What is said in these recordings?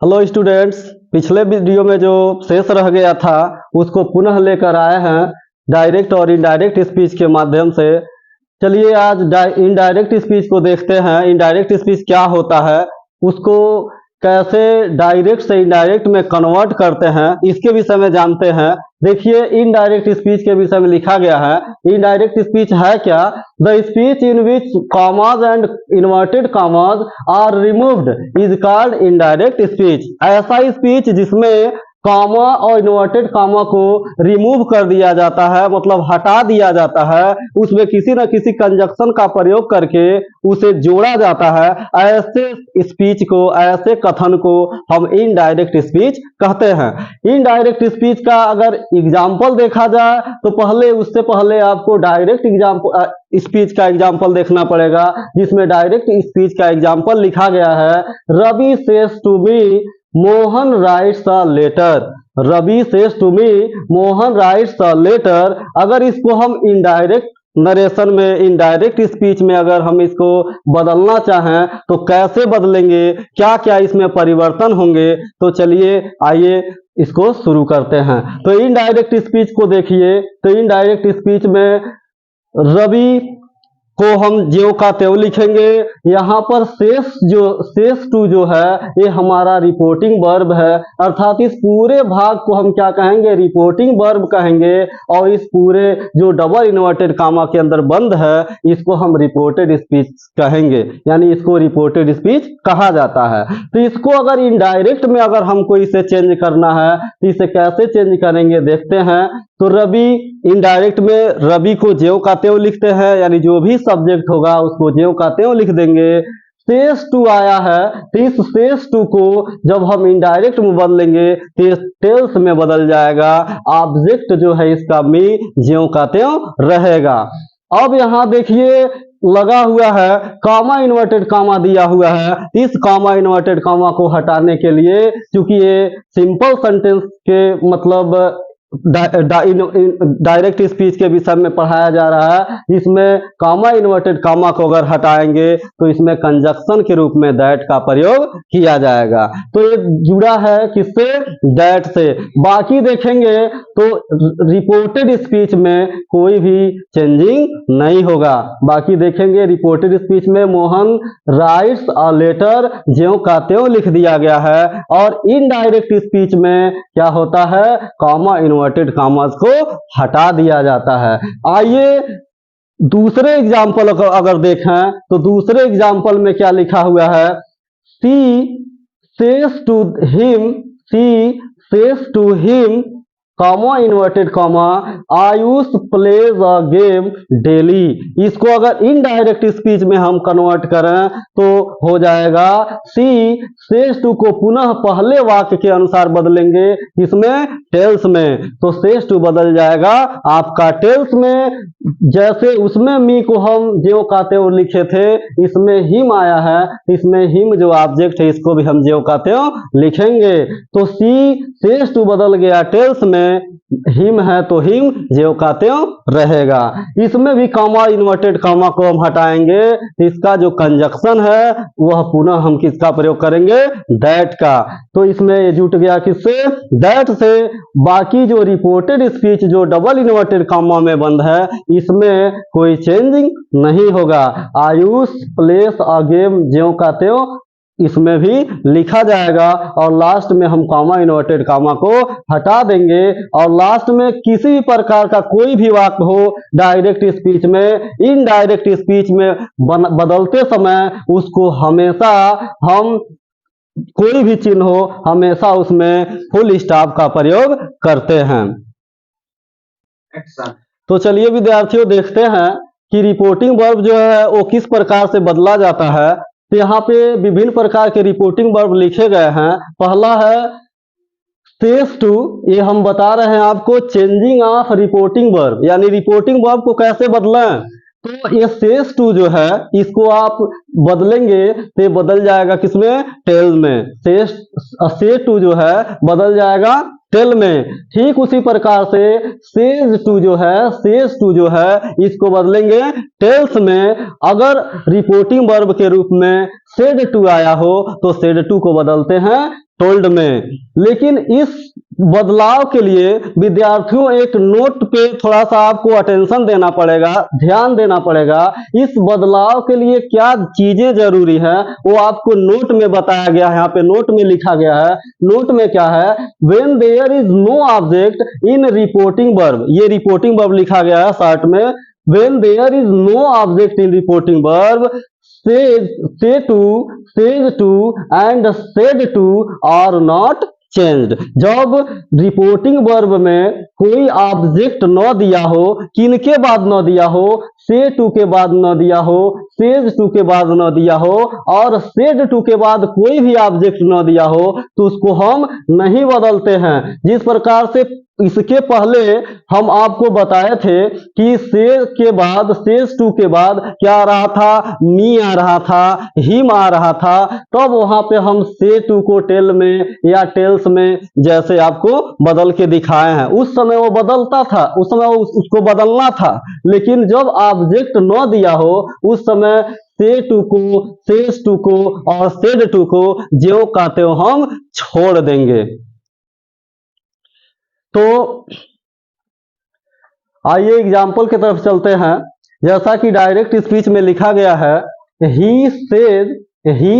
Hello students, पिछले video में जो शेष रह गया था उसको पुनः लेकर आए हैं डायरेक्ट और इनडायरेक्ट स्पीच के माध्यम से। चलिए आज इनडायरेक्ट स्पीच को देखते हैं। इनडायरेक्ट स्पीच क्या होता है, उसको कैसे डायरेक्ट से इनडायरेक्ट में कन्वर्ट करते हैं, इसके विषय में जानते हैं। देखिए इनडायरेक्ट स्पीच के विषय में लिखा गया है। इनडायरेक्ट स्पीच है क्या? The speech in which commas and inverted commas are removed is called indirect speech. ऐसा स्पीच जिसमें कॉमा और इन्वर्टेड कॉमा को रिमूव कर दिया जाता है, मतलब हटा दिया जाता है, उसमें किसी न किसी कंजक्शन का प्रयोग करके उसे जोड़ा जाता है। ऐसे स्पीच को, ऐसे कथन को हम इनडायरेक्ट स्पीच कहते हैं। इनडायरेक्ट स्पीच का अगर एग्जाम्पल देखा जाए तो उससे पहले आपको डायरेक्ट स्पीच का एग्जाम्पल देखना पड़ेगा, जिसमें डायरेक्ट स्पीच का एग्जाम्पल लिखा गया है। Ravi says to me Mohan writes a letter. Ravi says to me Mohan writes a letter. अगर इसको हम इनडायरेक्ट नरेशन में, इनडायरेक्ट स्पीच में अगर हम इसको बदलना चाहें तो कैसे बदलेंगे, क्या क्या इसमें परिवर्तन होंगे, तो चलिए आइए इसको शुरू करते हैं। तो इनडायरेक्ट स्पीच को देखिए। तो इनडायरेक्ट स्पीच में रवि को हम ज्यों का त्यों लिखेंगे। यहाँ पर सेज टू जो है ये हमारा रिपोर्टिंग वर्ब है, अर्थात इस पूरे भाग को हम क्या कहेंगे? रिपोर्टिंग वर्ब कहेंगे। और इस पूरे जो डबल इन्वर्टेड कामा के अंदर बंद है इसको हम रिपोर्टेड स्पीच कहेंगे, यानी इसको रिपोर्टेड स्पीच कहा जाता है। तो इसको अगर इनडायरेक्ट में अगर हमको इसे चेंज करना है तो इसे कैसे चेंज करेंगे देखते हैं। तो रवि, इनडायरेक्ट में रवि को ज्यों का त्यों लिखते हैं, यानी जो भी सब्जेक्ट होगा उसको ज्यों का त्यों लिख देंगे। सेज टू आया है तो इस सेज टू को जब हम इनडायरेक्ट में बदलेंगे तो टेल्स में बदल जाएगा। ऑब्जेक्ट जो है इसका मी ज्यों का त्यों रहेगा। अब यहाँ देखिए लगा हुआ है कामा इन्वर्टेड कामा दिया हुआ है। इस कामा इन्वर्टेड कामा को हटाने के लिए, क्योंकि ये सिंपल सेंटेंस के मतलब डायरेक्ट स्पीच के विषय में पढ़ाया जा रहा है, इसमें कामा इन्वर्टेड कामा को अगर हटाएंगे तो इसमें कंजक्शन के रूप में दैट का प्रयोग किया जाएगा। तो ये जुड़ा है किससे? दैट से। बाकी देखेंगे तो रिपोर्टेड स्पीच में कोई भी चेंजिंग नहीं होगा। बाकी देखेंगे रिपोर्टेड स्पीच में मोहन राइट्स अ लेटर ज्यों का त्यों लिख दिया गया है। और इनडायरेक्ट स्पीच में क्या होता है? कामा इन्वर्टेड कामास को हटा दिया जाता है। आइए दूसरे एग्जाम्पल अगर देखें तो दूसरे एग्जाम्पल में क्या लिखा हुआ है? She says to him, she says to him comma inverted comma Ayush plays a game daily. इसको अगर इनडायरेक्ट स्पीच में हम कन्वर्ट करें तो हो जाएगा सी सेज टू को पुनः पहले वाक्य के अनुसार बदलेंगे, इसमें टेल्स में। तो सेज टू बदल जाएगा आपका टेल्स में। जैसे उसमें मी को हम ज्यों का त्यों लिखे थे, इसमें हिम आया है, इसमें हिम जो ऑब्जेक्ट है इसको भी हम ज्यों का त्यों लिखेंगे। तो सी सेज टू बदल गया टेल्स में, हिम है तो हिम ज्यों का त्यों रहेगा। इसमें भी कामा इन्वर्टेड कामा को हम हटाएंगे, इसका जो कंजक्शन है वह पुनः हम किसका प्रयोग करेंगे? दैट का। तो इसमें ये जुट गया किससे? दैट से। बाकी जो रिपोर्टेड स्पीच जो डबल इन्वर्टेड कामा में बंद है इसमें कोई चेंजिंग नहीं होगा। आयुष प्लेस अ गेम ज्यों का त्यों इसमें भी लिखा जाएगा। और लास्ट में हम कामा इन्वर्टेड कामा को हटा देंगे। और लास्ट में किसी भी प्रकार का कोई भी वाक्य हो डायरेक्ट स्पीच में, इनडायरेक्ट स्पीच में बदलते समय उसको हमेशा हम, कोई भी चिन्ह हो, हमेशा उसमें फुल स्टॉप का प्रयोग करते हैं। तो चलिए विद्यार्थियों देखते हैं कि रिपोर्टिंग वर्ब जो है वो किस प्रकार से बदला जाता है। तो यहाँ पे विभिन्न प्रकार के रिपोर्टिंग वर्ब लिखे गए हैं। पहला है सेज टू, ये हम बता रहे हैं आपको चेंजिंग ऑफ रिपोर्टिंग वर्ब, यानी रिपोर्टिंग वर्ब को कैसे बदलें। तो ये सेज टू जो है इसको आप बदलेंगे तो ये बदल जाएगा किसमें? टेल में। सेज टू जो है बदल जाएगा टेल में। ठीक उसी प्रकार से सेज टू जो है इसको बदलेंगे टेल्स में। अगर रिपोर्टिंग वर्ब के रूप में सेड टू आया हो तो सेड टू को बदलते हैं टोल्ड में। लेकिन इस बदलाव के लिए विद्यार्थियों एक नोट पे थोड़ा सा आपको अटेंशन देना पड़ेगा, ध्यान देना पड़ेगा। इस बदलाव के लिए क्या चीजें जरूरी है वो आपको नोट में बताया गया है। यहाँ पे नोट में लिखा गया है। नोट में क्या है, when there is no object in reporting verb, ये रिपोर्टिंग वर्ब लिखा गया है शॉर्ट में। When there is no object in reporting verb, say to, says to and said to are not changed. जब रिपोर्टिंग वर्ब में कोई object न दिया हो, किनके बाद न दिया हो, से टू के बाद न दिया हो, सेज टू के बाद न दिया हो और सेड टू के बाद कोई भी ऑब्जेक्ट न दिया हो, तो उसको हम नहीं बदलते हैं। जिस प्रकार से इसके पहले हम आपको बताए थे कि से के बाद, सेज टू के बाद क्या आ रहा था, मी आ रहा था, हिम आ रहा था। तब वहां पे हम से टू को टेल में या टेल्स में जैसे आपको बदल के दिखाए हैं। उस समय वो बदलता था, उस समय उसको बदलना था। लेकिन जब ऑब्जेक्ट न दिया हो उस समय से टू को, सेज टू को और सेड टू को ज्यों का त्यों हम छोड़ देंगे। तो आइए एग्जाम्पल की तरफ चलते हैं। जैसा कि डायरेक्ट स्पीच में लिखा गया है ही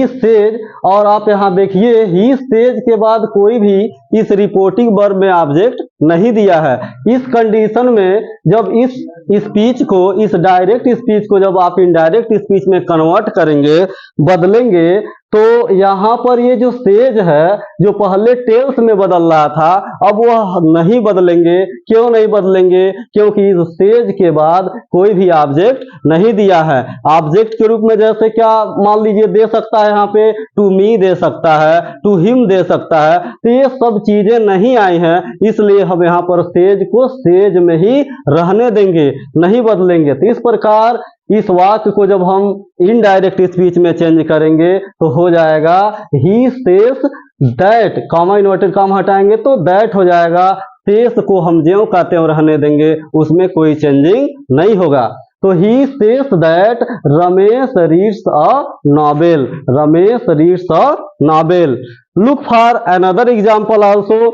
सेज और आप यहां देखिए ही सेज के बाद कोई भी इस रिपोर्टिंग वर्ब में ऑब्जेक्ट नहीं दिया है। इस कंडीशन में जब इस स्पीच को, इस डायरेक्ट स्पीच को जब आप इनडायरेक्ट स्पीच में कन्वर्ट करेंगे, बदलेंगे, तो यहां पर ये जो सेज है जो पहले टेल्स में बदल रहा था, अब वह नहीं बदलेंगे। क्यों नहीं बदलेंगे? क्योंकि इस सेज के बाद कोई भी ऑब्जेक्ट नहीं दिया है। ऑब्जेक्ट के रूप में जैसे क्या मान लीजिए दे सकता है, यहाँ पे टू मी दे सकता है, टू हिम दे सकता है, तो ये सब चीजें नहीं आई हैं। इसलिए हम यहाँ पर सेज को सेज में ही रहने देंगे, नहीं बदलेंगे। तो इस प्रकार इस वाक्य को जब हम इनडायरेक्ट स्पीच में चेंज करेंगे तो हो जाएगा ही says that, comma inverted comma हटाएंगे तो दैट हो जाएगा। सेज को हम ज्यों का त्यों रहने देंगे, उसमें कोई चेंजिंग नहीं होगा। तो he says that Ramesh reads a novel, Ramesh reads a novel. Look for another example also.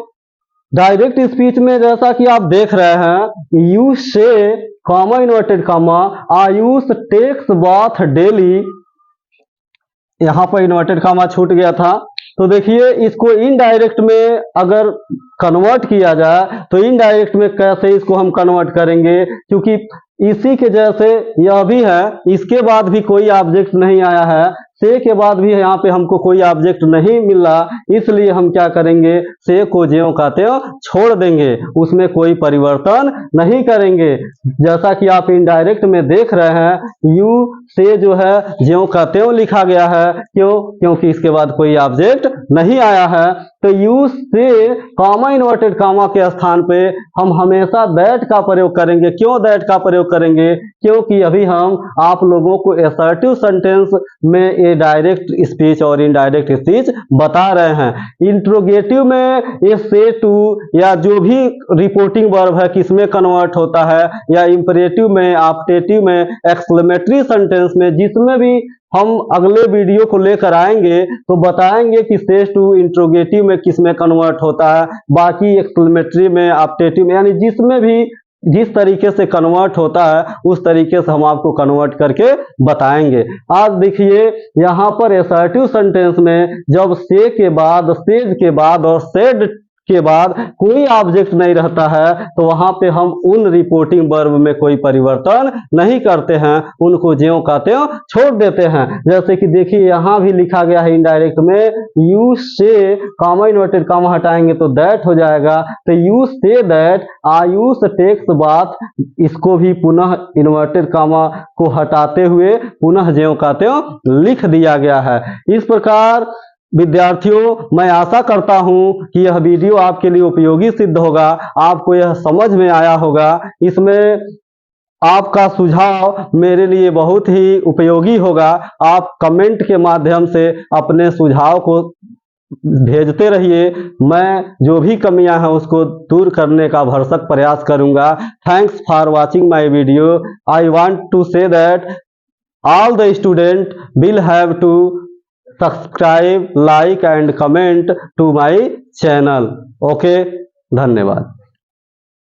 Direct speech में जैसा कि आप देख रहे हैं, you say comma inverted comma Ayush takes bath daily, यहां पर इन्वर्टेड कॉमा छूट गया था। तो देखिए इसको इनडायरेक्ट में अगर कन्वर्ट किया जाए तो इनडायरेक्ट में कैसे इसको हम कन्वर्ट करेंगे, क्योंकि इसी के जैसे यह भी है, इसके बाद भी कोई ऑब्जेक्ट नहीं आया है, से के बाद भी यहाँ पे हमको कोई ऑब्जेक्ट नहीं मिला, इसलिए हम क्या करेंगे, से को ज्यों का त्यों छोड़ देंगे, उसमें कोई परिवर्तन नहीं करेंगे। जैसा कि आप इनडायरेक्ट में देख रहे हैं, यू से जो है ज्यों का त्यों लिखा गया है। क्यों? क्योंकि इसके बाद कोई ऑब्जेक्ट नहीं आया है। तो you say comma inverted comma के स्थान पे हम हमेशा दैट का प्रयोग करेंगे। क्यों दैट का प्रयोग करेंगे? क्योंकि अभी हम आप लोगों को असर्टिव सेंटेंस में ये डायरेक्ट स्पीच और इनडायरेक्ट स्पीच बता रहे हैं। इंट्रोगेटिव में ये से टू या जो भी रिपोर्टिंग वर्ब है किसमें कन्वर्ट होता है, या इंपरेटिव में, ऑप्टेटिव में, एक्सक्लेमेटरी सेंटेंस में, जिसमें भी हम अगले वीडियो को लेकर आएंगे तो बताएंगे कि से टू इंट्रोगेटिव में किसमें कन्वर्ट होता है, बाकी एक्सक्लेमेटरी में, ऑप्टेटिव में, यानी जिसमें भी जिस तरीके से कन्वर्ट होता है उस तरीके से हम आपको कन्वर्ट करके बताएंगे। आज देखिए यहाँ पर असर्टिव सेंटेंस में जब से के बाद, सेज के बाद और सेड के बाद कोई ऑब्जेक्ट नहीं रहता है तो वहां पे हम उन रिपोर्टिंग वर्ब में कोई परिवर्तन नहीं करते हैं, उनको ज्यों का त्यों छोड़ देते हैं। जैसे कि देखिए यहाँ भी लिखा गया है इनडायरेक्ट में, you say comma inverted comma हटाएंगे तो दैट हो जाएगा। तो you say that Ayush takes bath, इसको भी पुनः इन्वर्टेड कॉमा को हटाते हुए पुनः ज्यों का त्यों लिख दिया गया है। इस प्रकार विद्यार्थियों, मैं आशा करता हूं कि यह वीडियो आपके लिए उपयोगी सिद्ध होगा, आपको यह समझ में आया होगा। इसमें आपका सुझाव मेरे लिए बहुत ही उपयोगी होगा। आप कमेंट के माध्यम से अपने सुझाव को भेजते रहिए, मैं जो भी कमियां हैं उसको दूर करने का भरसक प्रयास करूंगा। Thanks for watching my video. I want to say that all the student will have to subscribe, like and comment to my channel. Okay, धन्यवाद।